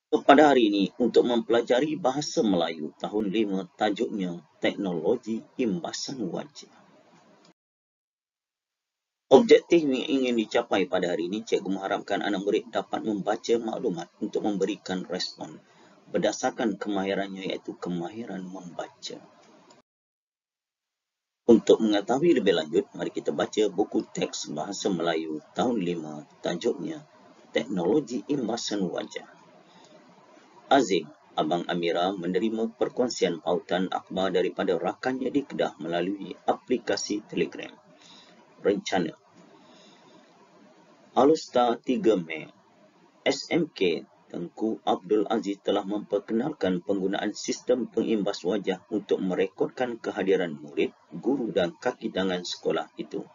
Pada hari ini, untuk mempelajari bahasa Melayu tahun 5, tajuknya Teknologi Imbasan Wajah. Objektif yang ingin dicapai pada hari ini, cikgu mengharapkan anak murid dapat membaca maklumat untuk memberikan respon berdasarkan kemahirannya, iaitu kemahiran membaca. Untuk mengetahui lebih lanjut, mari kita baca buku teks bahasa Melayu tahun 5, tajuknya Teknologi Imbasan Wajah. Azim, Abang Amira menerima perkongsian pautan akhbar daripada rakannya di Kedah melalui aplikasi Telegram. Rencana Alustar 3 Mei, SMK Tengku Abdul Aziz telah memperkenalkan penggunaan sistem pengimbas wajah untuk merekodkan kehadiran murid, guru dan kaki tangan sekolah itu.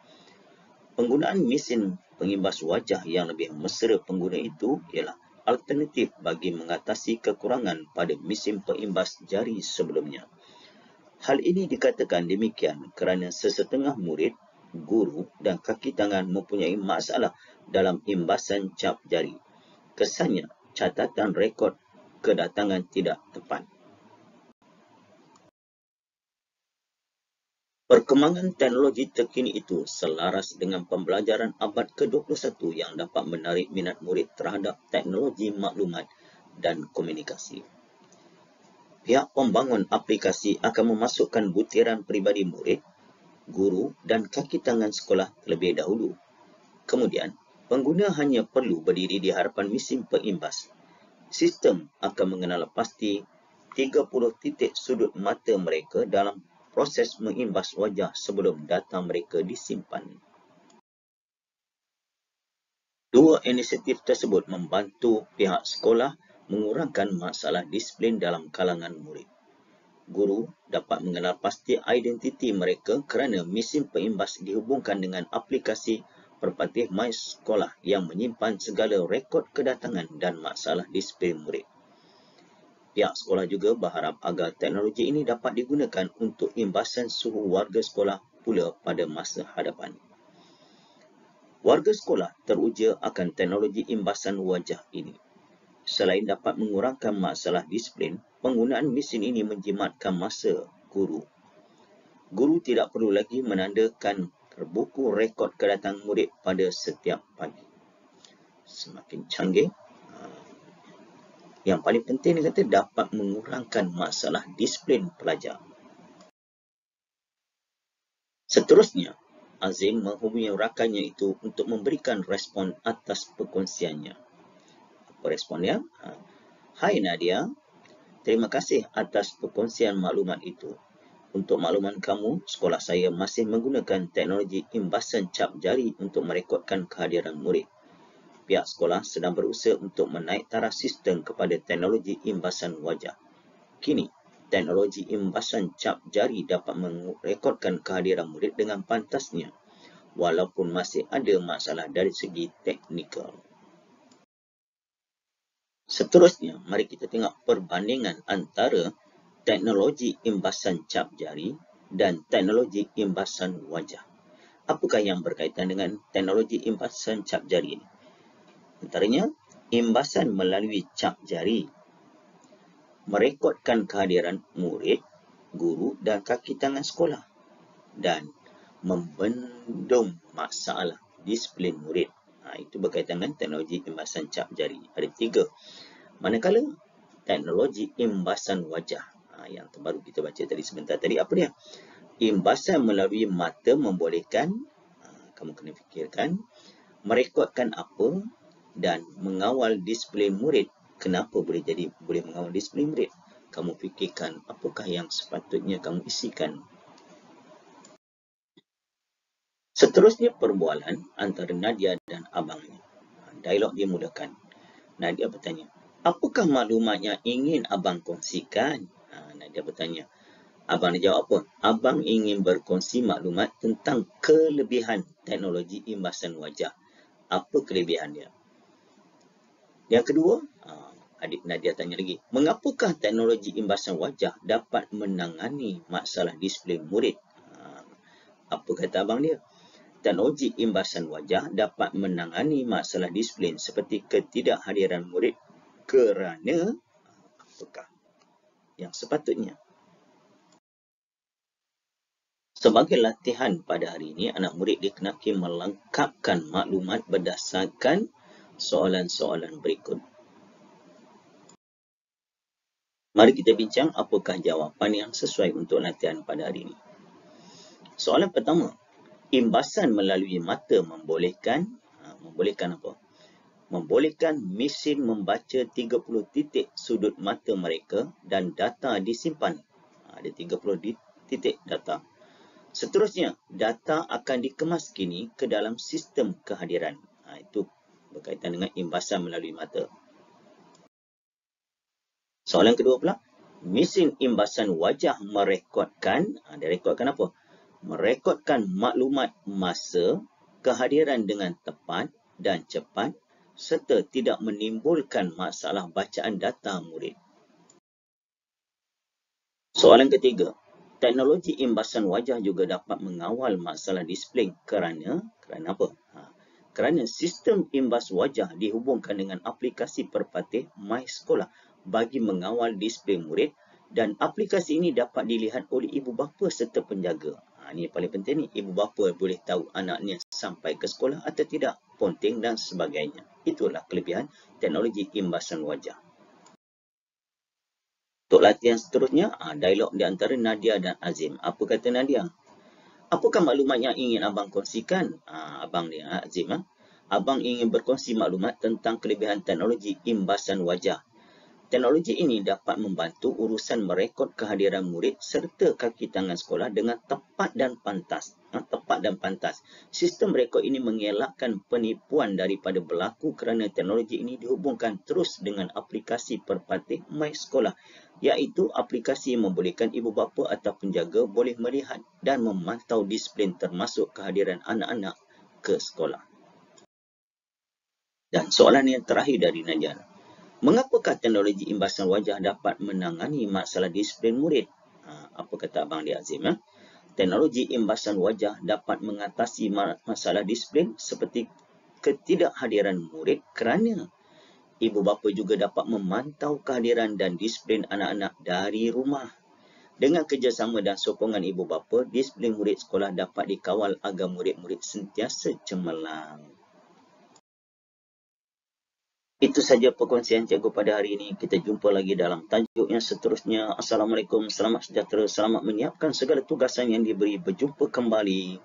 Penggunaan mesin pengimbas wajah yang lebih mesra pengguna itu ialah alternatif bagi mengatasi kekurangan pada mesin pengimbas jari sebelumnya. Hal ini dikatakan demikian kerana sesetengah murid, guru dan kaki tangan mempunyai masalah dalam imbasan cap jari. Kesannya, catatan rekod kedatangan tidak tepat. Perkembangan teknologi terkini itu selaras dengan pembelajaran abad ke-21 yang dapat menarik minat murid terhadap teknologi maklumat dan komunikasi. Pihak pembangun aplikasi akan memasukkan butiran peribadi murid, guru dan kaki tangan sekolah terlebih dahulu. Kemudian, pengguna hanya perlu berdiri di hadapan mesin pengimbas. Sistem akan mengenal pasti 30 titik sudut mata mereka dalam proses mengimbas wajah sebelum data mereka disimpan. Dua inisiatif tersebut membantu pihak sekolah mengurangkan masalah disiplin dalam kalangan murid. Guru dapat mengenal pasti identiti mereka kerana mesin pengimbas dihubungkan dengan aplikasi Perpatih My Sekolah yang menyimpan segala rekod kedatangan dan masalah disiplin murid. Pihak sekolah juga berharap agar teknologi ini dapat digunakan untuk imbasan suhu warga sekolah pula pada masa hadapan. Warga sekolah teruja akan teknologi imbasan wajah ini. Selain dapat mengurangkan masalah disiplin, penggunaan mesin ini menjimatkan masa guru. Guru tidak perlu lagi menandakan buku rekod kedatangan murid pada setiap pagi. Semakin canggih, yang paling penting dia kata dapat mengurangkan masalah disiplin pelajar. Seterusnya, Azim menghubungi rakannya itu untuk memberikan respon atas perkongsiannya. Apa respon dia? Hai Nadia, terima kasih atas perkongsian maklumat itu. Untuk makluman kamu, sekolah saya masih menggunakan teknologi imbasan cap jari untuk merekodkan kehadiran murid. Pihak sekolah sedang berusaha untuk menaik taraf sistem kepada teknologi imbasan wajah. Kini, teknologi imbasan cap jari dapat merekodkan kehadiran murid dengan pantasnya, walaupun masih ada masalah dari segi teknikal. Seterusnya, mari kita tengok perbandingan antara teknologi imbasan cap jari dan teknologi imbasan wajah. Apakah yang berkaitan dengan teknologi imbasan cap jari ini? Antaranya, imbasan melalui cap jari merekodkan kehadiran murid, guru dan kaki tangan sekolah dan membendung masalah disiplin murid. Itu berkaitan dengan teknologi imbasan cap jari. Ada 3. Manakala teknologi imbasan wajah, yang terbaru kita baca tadi sebentar tadi, apa dia? Imbasan melalui mata membolehkan, kamu kena fikirkan, merekodkan apa dan mengawal disiplin murid. Kenapa boleh mengawal disiplin murid? Kamu fikirkan apakah yang sepatutnya kamu isikan. Seterusnya, perbualan antara Nadia dan abangnya. Dialog dimulakan. Nadia bertanya, apakah maklumat yang ingin abang kongsikan? Nadia bertanya. Abang dia jawab apa? Abang ingin berkongsi maklumat tentang kelebihan teknologi imbasan wajah. Apa kelebihan dia? Yang kedua, adik Nadia tanya lagi, mengapakah teknologi imbasan wajah dapat menangani masalah disiplin murid? Apa kata abang dia? Teknologi imbasan wajah dapat menangani masalah disiplin seperti ketidakhadiran murid kerana apakah yang sepatutnya. Sebagai latihan pada hari ini, anak murid dikenaki melengkapkan maklumat berdasarkan soalan-soalan berikut. Mari kita bincang apakah jawapan yang sesuai untuk latihan pada hari ini. Soalan pertama, imbasan melalui mata membolehkan apa? Membolehkan mesin membaca 30 titik sudut mata mereka dan data disimpan. Ada 30 titik data. Seterusnya, data akan dikemas kini ke dalam sistem kehadiran. Itu berkaitan dengan imbasan melalui mata. Soalan kedua pula, mesin imbasan wajah merekodkan, dia rekodkan apa? Merekodkan maklumat masa, kehadiran dengan tepat dan cepat serta tidak menimbulkan masalah bacaan data murid. Soalan ketiga, teknologi imbasan wajah juga dapat mengawal masalah disiplin kerana apa? Kerana sistem imbas wajah dihubungkan dengan aplikasi Perpatih My Sekolah bagi mengawal disiplin murid dan aplikasi ini dapat dilihat oleh ibu bapa serta penjaga. Ini paling penting ni, ibu bapa boleh tahu anaknya sampai ke sekolah atau tidak, ponting dan sebagainya. Itulah kelebihan teknologi imbasan wajah. Untuk latihan seterusnya, dialog di antara Nadia dan Azim. Apa kata Nadia? Apakah maklumat yang ingin abang kongsikan? Abang ni, Azim. Abang ingin berkongsi maklumat tentang kelebihan teknologi imbasan wajah. Teknologi ini dapat membantu urusan merekod kehadiran murid serta kaki tangan sekolah dengan tepat dan pantas. Sistem rekod ini mengelakkan penipuan daripada berlaku kerana teknologi ini dihubungkan terus dengan aplikasi Perpatih My Sekolah, iaitu aplikasi yang membolehkan ibu bapa atau penjaga boleh melihat dan memantau disiplin termasuk kehadiran anak-anak ke sekolah. Dan soalan yang terakhir dari Nadia. Mengapakah teknologi imbasan wajah dapat menangani masalah disiplin murid? Apa kata abang dia, Azim? Teknologi imbasan wajah dapat mengatasi masalah disiplin seperti ketidakhadiran murid kerana ibu bapa juga dapat memantau kehadiran dan disiplin anak-anak dari rumah. Dengan kerjasama dan sokongan ibu bapa, disiplin murid sekolah dapat dikawal agar murid-murid sentiasa cemerlang. Itu saja perkongsian cikgu pada hari ini. Kita jumpa lagi dalam tajuk yang seterusnya. Assalamualaikum, selamat sejahtera, selamat menyiapkan segala tugasan yang diberi. Berjumpa kembali.